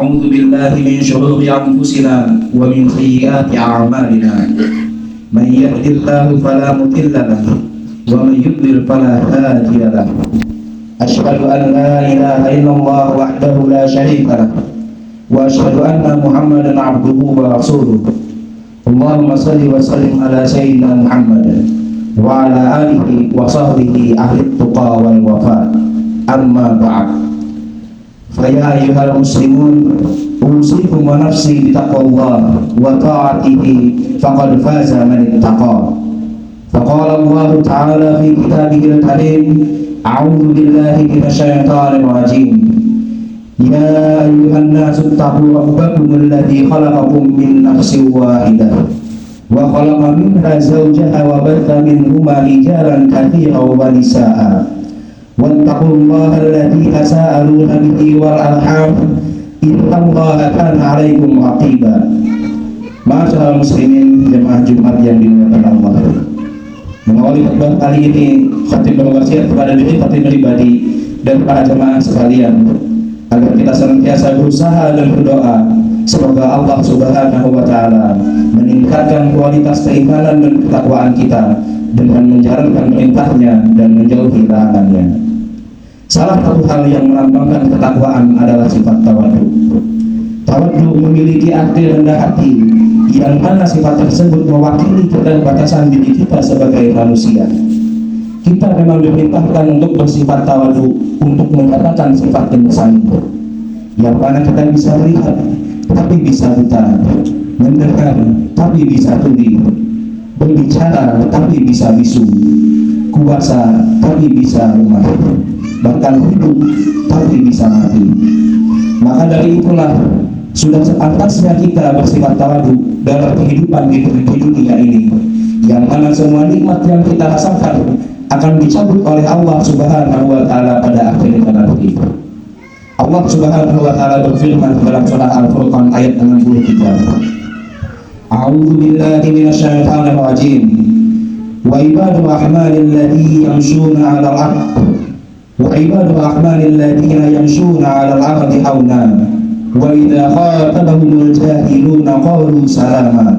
ونعوذ بالله من شرور أنفسنا ومن سيئات أعمالنا من يهد الله فلا مضل له ومن يضلل فلا هادي له أشهد أن لا إله إلا الله وحده لا شريك له وأشهد أن محمدا عبده ورسوله اللهم صل وسلم على سيدنا محمد وعلى آله وصحبه أهل التقى والوفاء أما بعد فيا أيها المسلمون أوصيكم ونفسي بتقوى الله وطاعته فقد فاز من اتقى فقال الله تعالى في كتابه الكريم أعوذ بالله من الشيطان الرجيم يا أيها الناس اتقوا ربكم الذي خلقكم من نفس واحدة وخلق منها زوجها وبث منهما رجالا كثيرا ونساء واتقوا الله الذي تساءلون به والأرحام إن الله كان عليكم رقيبا. Ma'asyiral muslimin jemaah Jumat yang dimuliakan Allah. Mengawali khutbah kali ini, khatib berwasiat kepada diri khatib pribadi dan para jemaah sekalian agar kita senantiasa berusaha dan berdoa semoga Allah Subhanahu wa taala meningkatkan kualitas keimanan dan ketakwaan kita dengan menjalankan perintahnya dan menjauhi larangannya. Salah satu hal yang melambangkan ketakwaan adalah sifat tawadhu. Tawadhu memiliki arti rendah hati, yang mana sifat tersebut mewakili keterbatasan diri kita sebagai manusia. Kita memang diperintahkan untuk bersifat tawadhu, untuk menyatakan sifat kebesaran, yang mana kita bisa melihat tapi bisa buta, mendengar tapi bisa tuli, berbicara tapi bisa bisu, kuasa tapi bisa lemah, bahkan hidup tapi bisa mati. Maka dari itulah sudah sepantasnya kita bersifat tawadhu dalam kehidupan di dunia ini, yang mana semua nikmat yang kita rasakan akan dicabut oleh Allah Subhanahu wa taala pada akhir nanti. Allah Subhanahu wa taala berfirman dalam surah Al-Furqan ayat 63. A'udzu billahi minasyaitonir rajim. Wa ibadur rahmanil ladzina yamshuna 'alal 'ardh wa ibadur rahmanil ladzina yamshuna 'alal 'ardi hauna wa idza khatabahumul jahiluna qalu salama.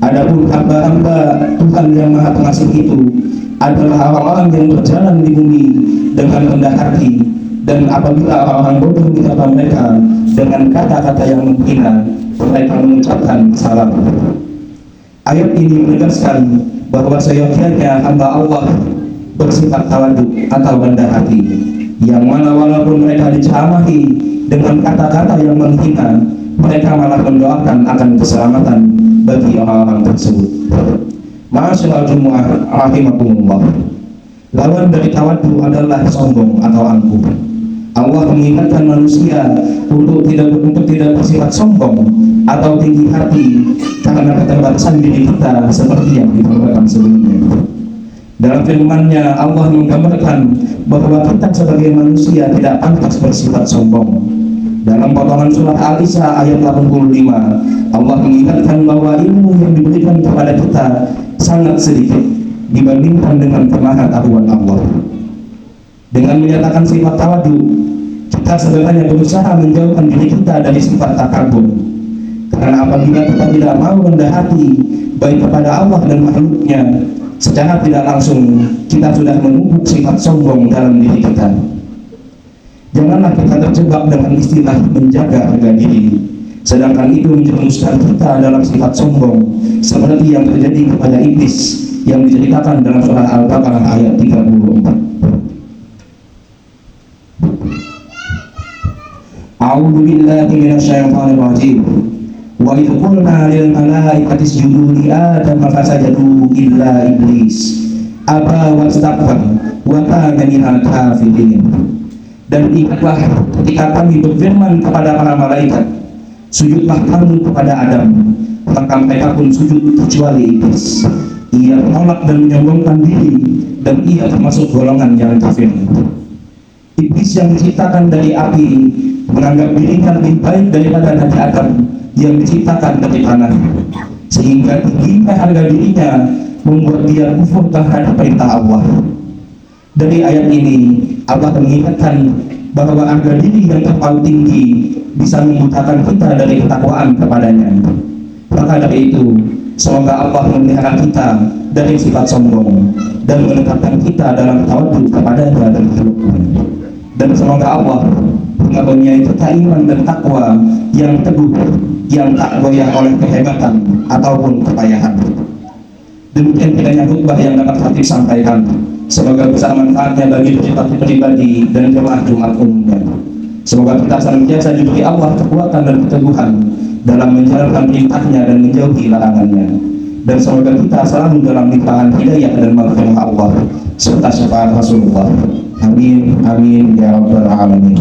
Adapun hamba-hamba Tuhan yang Maha Pengasih itu adalah orang-orang yang berjalan di bumi dengan rendah hati, dan apabila orang-orang bodoh menyapa mereka dengan kata-kata yang menghina, mereka mengucapkan salam. Ayat ini menegaskan bahwa seyogyanya hamba Allah bersifat tawadhu atau rendah hati, yang mana walaupun mereka dicamahi dengan kata-kata yang menghina, mereka malah mendoakan akan keselamatan bagi orang-orang tersebut. Ma'asyiral jumu'ah rahimakumullah. Lawan dari tawadhu adalah sombong atau angkuh. Allah mengingatkan manusia untuk tidak bersifat sombong atau tinggi hati karena keterbatasan diri kita seperti yang digambarkan sebelumnya. Dalam firman-Nya Allah menggambarkan bahwa kita sebagai manusia tidak pantas bersifat sombong. Dalam potongan surah Al-Isra ayat 85, Allah mengingatkan bahwa ilmu yang diberikan kepada kita sangat sedikit dibandingkan dengan kemahatauan Allah. Dengan menyatakan sifat tawadhu, kita sebenarnya berusaha menjauhkan diri kita dari sifat takabur. Karena apabila kita tidak mau rendah hati baik kepada Allah dan makhluknya, secara tidak langsung kita sudah menumbuh sifat sombong dalam diri kita. Janganlah kita terjebak dengan istilah menjaga harga diri, sedangkan itu menjerumuskan kita dalam sifat sombong, seperti yang terjadi kepada iblis yang diceritakan dalam surah Al-Baqarah ayat 34. A'udzu billahi minasyaitonir rajim. Wa idh qulna lil malaikati isjudu li adama fasajadu illa iblis aba wastakbara wa kana minal kafirin. Dan ingatlah ketika kami berfirman kepada para malaikat, sujudlah kamu kepada Adam, maka mereka pun sujud kecuali iblis. Ia menolak dan menyombongkan diri, dan ia termasuk golongan yang kafir. Iblis yang diciptakan dari api menganggap dirinya lebih baik daripada Nabi Adam yang diciptakan dari tanah, sehingga tingginya harga dirinya membuat dia kufur terhadap perintah Allah. Dari ayat ini Allah mengingatkan bahwa harga diri yang terlalu tinggi bisa membutakan kita dari ketakwaan kepadanya. Maka dari itu, semoga Allah memelihara kita dari sifat sombong dan menetapkan kita dalam tawadud kepadanya dan kelukuan. Dan semoga Allah mengaruniai kita iman dan takwa yang teguh, yang tak goyah oleh kehebatan ataupun kepayahan. Demikian kiranya khutbah yang dapat Khatib sampaikan. Semoga besar manfaatnya bagi diri pribadi dan jemaah Jumat umumnya. Semoga kita senantiasa diberi Allah kekuatan dan keteguhan dalam menjalankan perintahnya dan menjauhi larangannya. Dan semoga kita selalu dalam limpahan hidayah dan maghfirah Allah serta syafaat Rasulullah. Amin, amin, ya rabbal alamin.